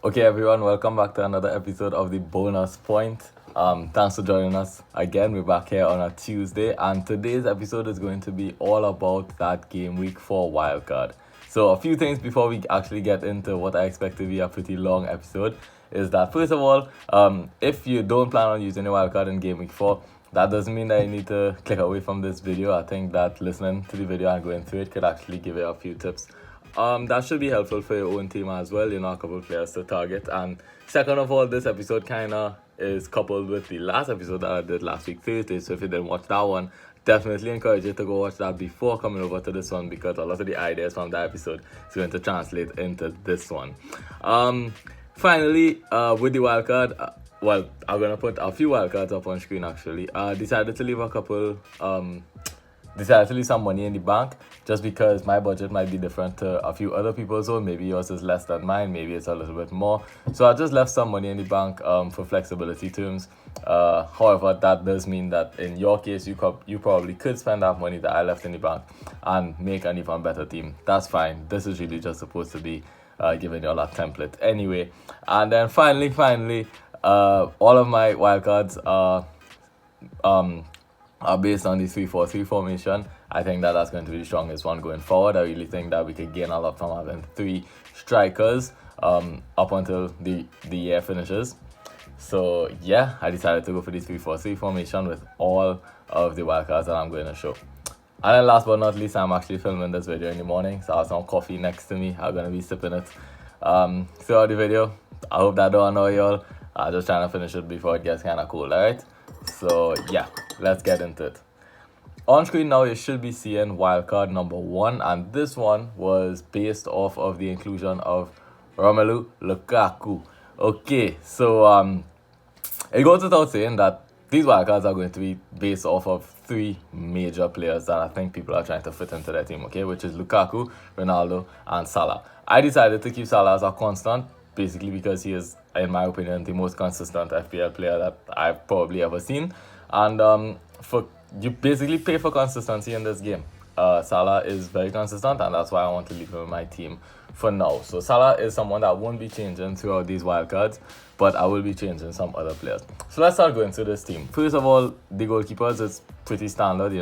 Okay, everyone, welcome back to another episode of the Bonus Point. Thanks for joining us again. We're back here on a Tuesday, and today's episode is going to be all about that game week 4 wildcard. So, a few things before we actually get into what I expect to be a pretty long episode is that, first of all, if you don't plan on using a wildcard in game week 4, that doesn't mean that you need to click away from this video. I think that listening to the video and going through it could actually give you a few tips. That should be helpful for your own team as well, a couple of players to target. And second of all, this episode kind of is coupled with the last episode that I did last week Thursday. So if you didn't watch that one, definitely encourage you to go watch that before coming over to this one, because a lot of the ideas from that episode is going to translate into this one. Finally, with the wildcard, I'm going to put a few wildcards up on screen actually. Decided to leave some money in the bank just because my budget might be different to a few other people's. So maybe yours is less than mine, maybe it's a little bit more. So I just left some money in the bank for flexibility terms. However, that does mean that in your case, you probably could spend that money that I left in the bank and make an even better team. That's fine. This is really just supposed to be giving you all that template anyway. And then finally, all of my wildcards are based on the 3-4-3 formation. I think that's going to be the strongest one going forward. I really think that we could gain a lot from having 3 strikers up until the year finishes. So yeah, I decided to go for the 3-4-3 formation with all of the wildcards that I'm going to show. And then last but not least, I'm actually filming this video in the morning, so I have some coffee next to me. I'm going to be sipping it throughout the video. I hope that don't annoy y'all. I'm just trying to finish it before it gets kind of cold, alright? So yeah, let's get into it. On screen now, you should be seeing wildcard number 1, and this one was based off of the inclusion of Romelu Lukaku. Okay, so it goes without saying that these wildcards are going to be based off of 3 major players that I think people are trying to fit into their team, okay, which is Lukaku, Ronaldo, and Salah. I decided to keep Salah as a constant, basically because he is, in my opinion, the most consistent FPL player that I've probably ever seen. And you basically pay for consistency in this game. Salah is very consistent, and that's why I want to leave him in my team for now. So Salah is someone that won't be changing throughout these wildcards, but I will be changing some other players. So let's start going through this team. First of all, the goalkeepers is pretty standard.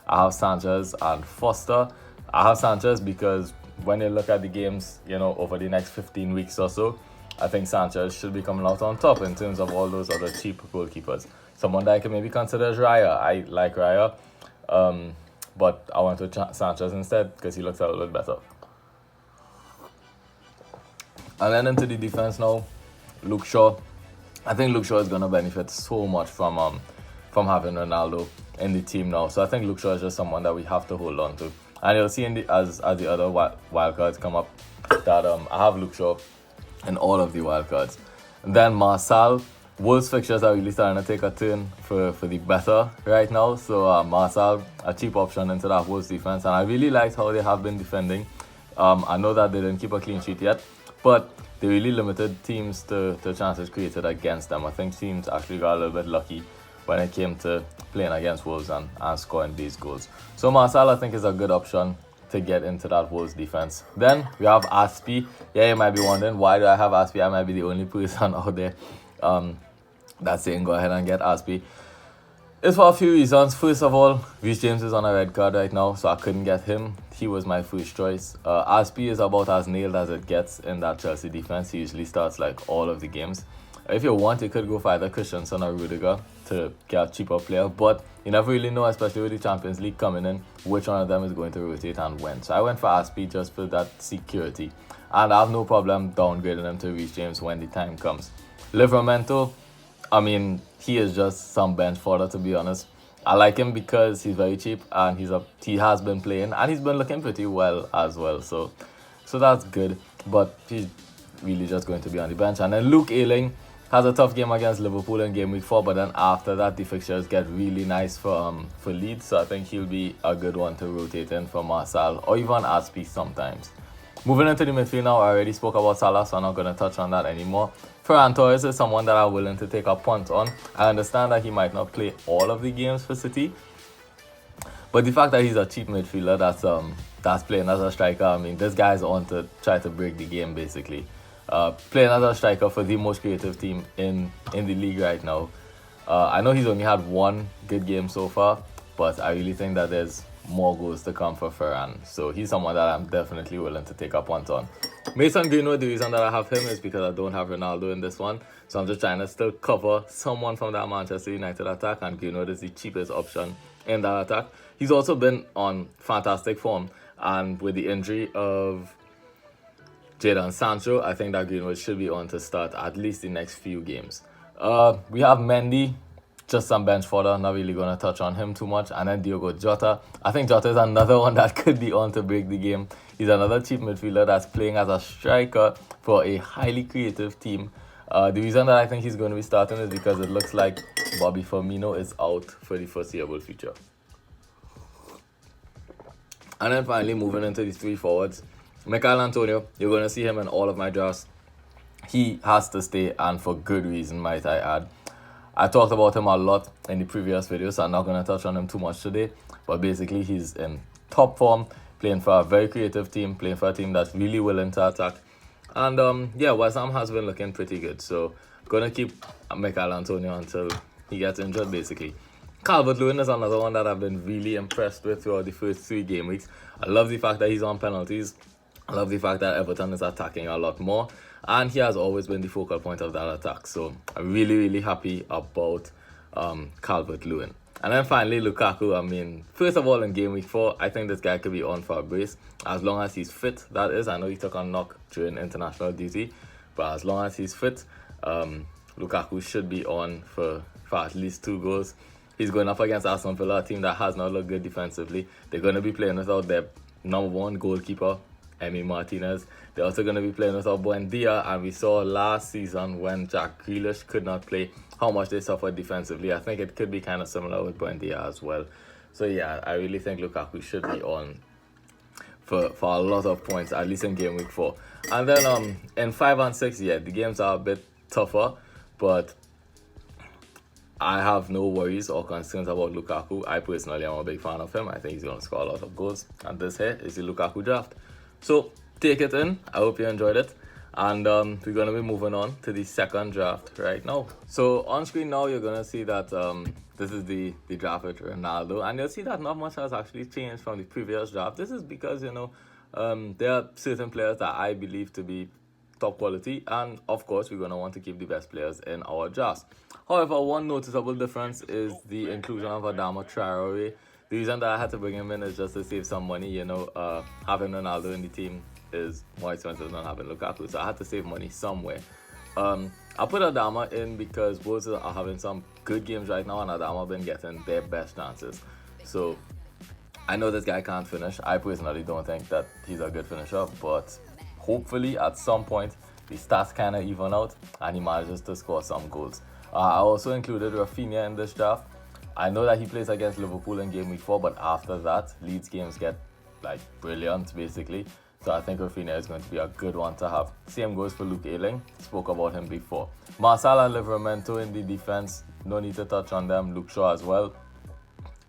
I have Sanchez and Foster. I have Sanchez because when you look at the games, over the next 15 weeks or so, I think Sanchez should be coming out on top in terms of all those other cheap goalkeepers. Someone that I can maybe consider is Raya. I like Raya, but I went with Sanchez instead because he looks a little bit better. And then into the defense now, Luke Shaw. I think Luke Shaw is going to benefit so much from having Ronaldo in the team now. So I think Luke Shaw is just someone that we have to hold on to. And you'll see as the other wildcards come up that I have Luke Shaw in all of the wildcards. And then Marcel. Wolves fixtures are really starting to take a turn for the better right now. So Marcel, a cheap option into that Wolves defense. And I really liked how they have been defending. I know that they didn't keep a clean sheet yet, but they really limited teams to chances created against them. I think teams actually got a little bit lucky when it came to playing against Wolves and scoring these goals. So Marcel, I think, is a good option to get into that Wolves defense. Then we have Aspi. Yeah, you might be wondering, why do I have Aspi? I might be the only person out there that's saying go ahead and get Aspi. It's for a few reasons. First of all, Reece James is on a red card right now, so I couldn't get him. He was my first choice. Aspi is about as nailed as it gets in that Chelsea defense. He usually starts like all of the games. If you want, you could go for either Christensen or Rudiger to get a cheaper player, but you never really know, especially with the Champions League coming in, which one of them is going to rotate and when. So I went for Aspi just for that security, and I have no problem downgrading him to Reece James when the time comes. Livramento, I mean, he is just some bench fodder, to be honest. I like him because he's very cheap and he has been playing and he's been looking pretty well as well. So that's good, but he's really just going to be on the bench. And then Luke Ayling has a tough game against Liverpool in game week 4, but then after that the fixtures get really nice for Leeds. So I think he'll be a good one to rotate in for Marcel or even Aspi sometimes. Moving into the midfield now, I already spoke about Salah, so I'm not going to touch on that anymore. Ferran Torres is someone that I'm willing to take a punt on. I understand that he might not play all of the games for City, but the fact that he's a cheap midfielder that's playing as a striker, I mean, this guy's on to try to break the game basically. playing as a striker for the most creative team in the league right now. I know he's only had one good game so far, but I really think that there's more goals to come for Ferran. So he's someone that I'm definitely willing to take up on. Mason Greenwood, the reason that I have him is because I don't have Ronaldo in this one. So I'm just trying to still cover someone from that Manchester United attack, and Greenwood is the cheapest option in that attack. He's also been on fantastic form, and with the injury of Jadon Sancho, I think that Greenwood should be on to start at least the next few games. We have Mendy, just some bench fodder, not really going to touch on him too much. And then Diogo Jota. I think Jota is another one that could be on to break the game. He's another cheap midfielder that's playing as a striker for a highly creative team. The reason that I think he's going to be starting is because it looks like Bobby Firmino is out for the foreseeable future. And then finally, moving into the three forwards. Michail Antonio, you're going to see him in all of my drafts. He has to stay, and for good reason, might I add. I talked about him a lot in the previous video, so I'm not going to touch on him too much today. But basically, he's in top form, playing for a very creative team, playing for a team that's really willing to attack. And yeah, West Ham has been looking pretty good. So going to keep Michail Antonio until he gets injured, basically. Calvert-Lewin is another one that I've been really impressed with throughout the first 3 game weeks. I love the fact that he's on penalties. I love the fact that Everton is attacking a lot more. And he has always been the focal point of that attack. So I'm really, really happy about Calvert-Lewin. And then finally, Lukaku. I mean, first of all, in game week 4, I think this guy could be on for a brace. As long as he's fit, that is. I know he took a knock during international duty. But as long as he's fit, Lukaku should be on for at least 2 goals. He's going up against Aston Villa, a team that has not looked good defensively. They're going to be playing without their number 1 goalkeeper, Emi Martinez. They're also going to be playing without Buendia, and we saw last season when Jack Grealish could not play how much they suffered defensively. I think it could be kind of similar with Buendia as well. So yeah, I really think Lukaku should be on for a lot of points, at least in game week 4. And then in 5 and 6, yeah, the games are a bit tougher, but I have no worries or concerns about Lukaku. I personally am a big fan of him. I think he's going to score a lot of goals. And this here is the Lukaku draft. So take it in. I hope you enjoyed it. And we're going to be moving on to the second draft right now. So on screen now, you're going to see that this is the draft with Ronaldo. And you'll see that not much has actually changed from the previous draft. This is because, you know, there are certain players that I believe to be top quality. And of course, we're going to want to keep the best players in our drafts. However, one noticeable difference is the inclusion of Adama Traore. The reason that I had to bring him in is just to save some money. You know, having Ronaldo in the team is more expensive than having Lukaku, so I had to save money somewhere. I put Adama in because both are having some good games right now, and Adama been getting their best chances. So I know this guy can't finish. I personally don't think that he's a good finisher, but hopefully at some point the stats kind of even out and he manages to score some goals. I also included Rafinha in this draft. I know that he plays against Liverpool in game week 4, but after that, Leeds games get like brilliant basically. So I think Rafinha is going to be a good one to have. Same goes for Luke Ayling. Spoke about him before. Marcel and Livramento in the defense. No need to touch on them. Luke Shaw as well.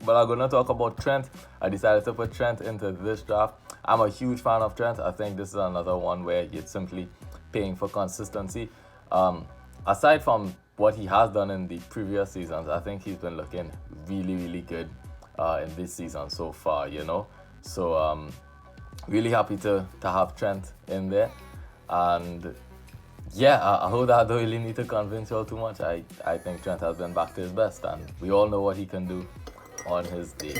But I'm going to talk about Trent. I decided to put Trent into this draft. I'm a huge fan of Trent. I think this is another one where you're simply paying for consistency. Aside from what he has done in the previous seasons, I think he's been looking really, really good in this season so far, you know. So really happy to have Trent in there. And yeah, I hope that I don't really need to convince you all too much. I think Trent has been back to his best, and we all know what he can do on his day.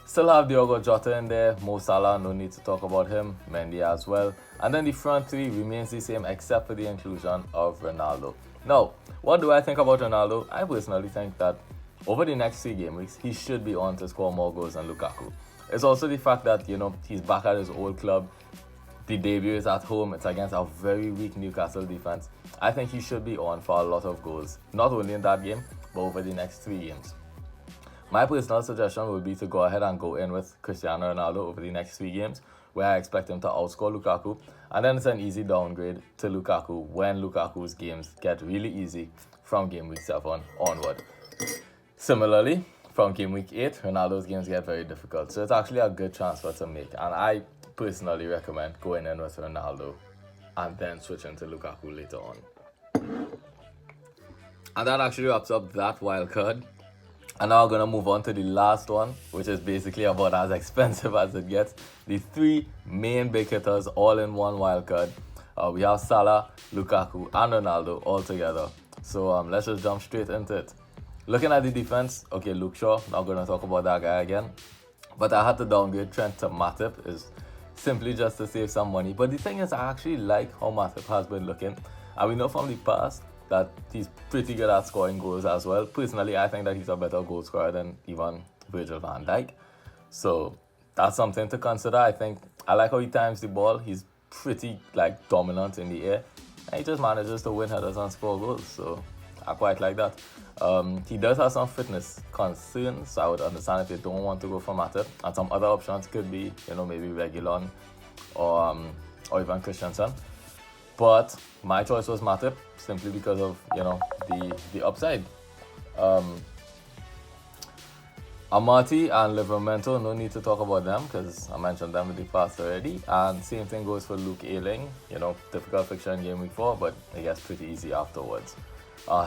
Still have Diogo Jota in there, Mo Salah, no need to talk about him, Mendy as well. And then the front 3 remains the same except for the inclusion of Ronaldo. Now, what do I think about Ronaldo? I personally think that over the next 3 game weeks, he should be on to score more goals than Lukaku. It's also the fact that, you know, he's back at his old club. The debut is at home. It's against a very weak Newcastle defense. I think he should be on for a lot of goals, not only in that game, but over the next 3 games. My personal suggestion would be to go ahead and go in with Cristiano Ronaldo over the next 3 games, where I expect him to outscore Lukaku. And then it's an easy downgrade to Lukaku when Lukaku's games get really easy from game week 7 onward. Similarly, from game week 8, Ronaldo's games get very difficult. So it's actually a good transfer to make. And I personally recommend going in with Ronaldo and then switch into Lukaku later on. And that actually wraps up that wild card. And now we're going to move on to the last one, which is basically about as expensive as it gets. The three main big hitters all in one wild card. We have Salah, Lukaku, and Ronaldo all together. So let's just jump straight into it. Looking at the defense, okay, Luke Shaw, not going to talk about that guy again. But I had to downgrade Trent to Matip, is simply just to save some money. But the thing is, I actually like how Matip has been looking. And we know from the past that he's pretty good at scoring goals as well. Personally, I think that he's a better goal scorer than even Virgil van Dijk. So that's something to consider. I think I like how he times the ball. He's pretty dominant in the air. And he just manages to win headers and score goals. So I quite like that. He does have some fitness concerns, so I would understand if they don't want to go for Matip. And some other options could be, maybe Reguilon or even Christensen. But my choice was Matip simply because of, the upside. Amati and Livramento, no need to talk about them because I mentioned them in the past already. And same thing goes for Luke Ayling. Difficult fixture in game week 4, but it gets pretty easy afterwards.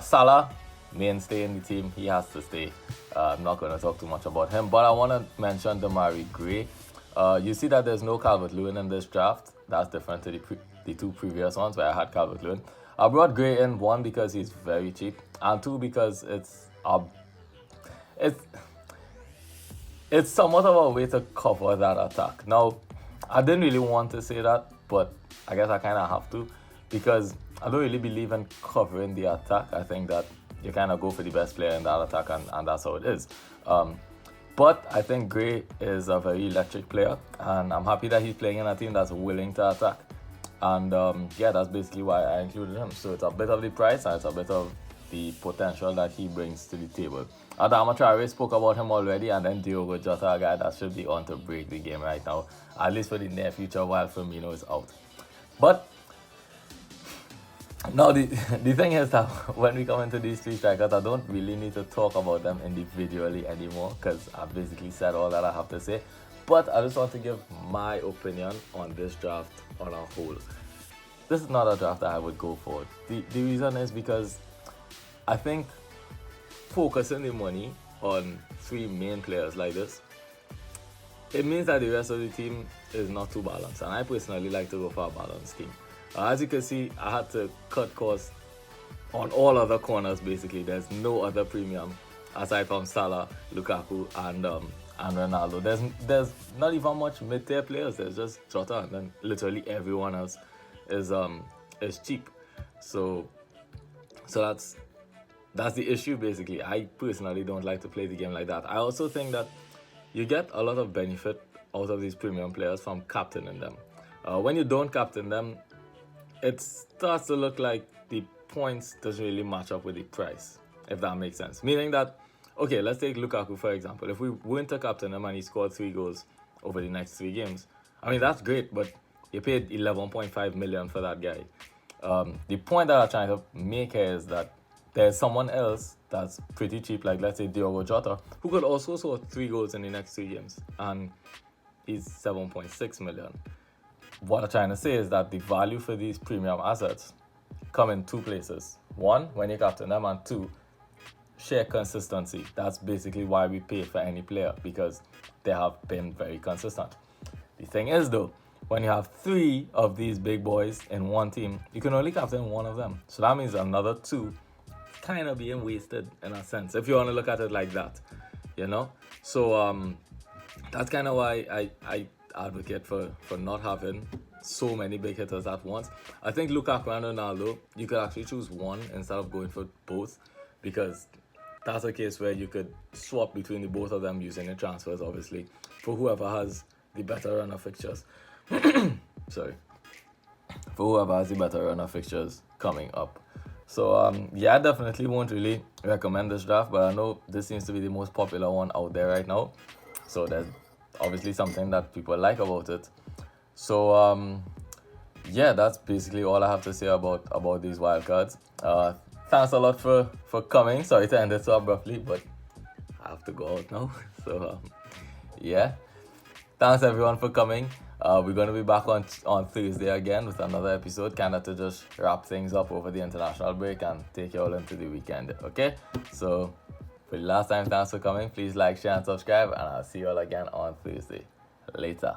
Salah, mainstay in the team, he has to stay. I'm not going to talk too much about him, but I want to mention Demarai Gray. You see that there's no Calvert-Lewin in this draft. That's different to the two previous ones where I had Calvert-Lewin. I brought Gray in, one, because he's very cheap, and two, because it's somewhat of a way to cover that attack. Now, I didn't really want to say that, but I guess I kind of have to, because I don't really believe in covering the attack. I think that you kind of go for the best player in that attack, and that's how it is. But I think Gray is a very electric player, and I'm happy that he's playing in a team that's willing to attack. And that's basically why I included him. So it's a bit of the price, and it's a bit of the potential that he brings to the table. Adama Traore spoke about him already, and then Diogo Jota, a guy that should be on to break the game right now, at least for the near future while Firmino is out. But now the thing is that when we come into these three strikers, I don't really need to talk about them individually anymore because I've basically said all that I have to say. But I just want to give my opinion on this draft on a whole. This is not a draft that I would go for. The reason is because I think focusing the money on three main players like this, it means that the rest of the team is not too balanced. And I personally like to go for a balanced team. As you can see, I had to cut costs on all other corners basically. There's no other premium aside from Salah, Lukaku, and Ronaldo. There's not even much mid-tier players. There's just Jota, and then literally everyone else is cheap. So that's the issue basically. I personally don't like to play the game like that. I also think that you get a lot of benefit out of these premium players from captaining them. When you don't captain them, it starts to look like the points doesn't really match up with the price, if that makes sense. Meaning that, okay, let's take Lukaku for example. If we went to captain him and he scored 3 goals over the next 3 games, I mean, that's great, but you paid 11.5 million for that guy. The point that I'm trying to make here is that there's someone else that's pretty cheap, like let's say Diogo Jota, who could also score 3 goals in the next 3 games, and he's 7.6 million. What I'm trying to say is that the value for these premium assets come in 2 places. 1, when you captain them, and 2, sheer consistency. That's basically why we pay for any player, because they have been very consistent. The thing is though, when you have 3 of these big boys in one team, you can only captain 1 of them. So that means another 2 kind of being wasted in a sense, if you want to look at it like that, So that's kind of why I advocate for not having so many big hitters at once. I think Lukaku and Ronaldo, you could actually choose one instead of going for both, because that's a case where you could swap between the both of them using the transfers, obviously, for whoever has the better run of fixtures. Sorry. For whoever has the better run of fixtures coming up. So, I definitely won't really recommend this draft, but I know this seems to be the most popular one out there right now. So there's obviously something that people like about it. So, that's basically all I have to say about these wildcards. Thanks a lot for coming. Sorry to end it so abruptly, but I have to go out now. So, thanks everyone for coming. We're going to be back on Thursday again with another episode, kind of to just wrap things up over the international break and take you all into the weekend. Okay, so for the last time, thanks for coming. Please like, share, and subscribe, and I'll see you all again on Thursday. Later.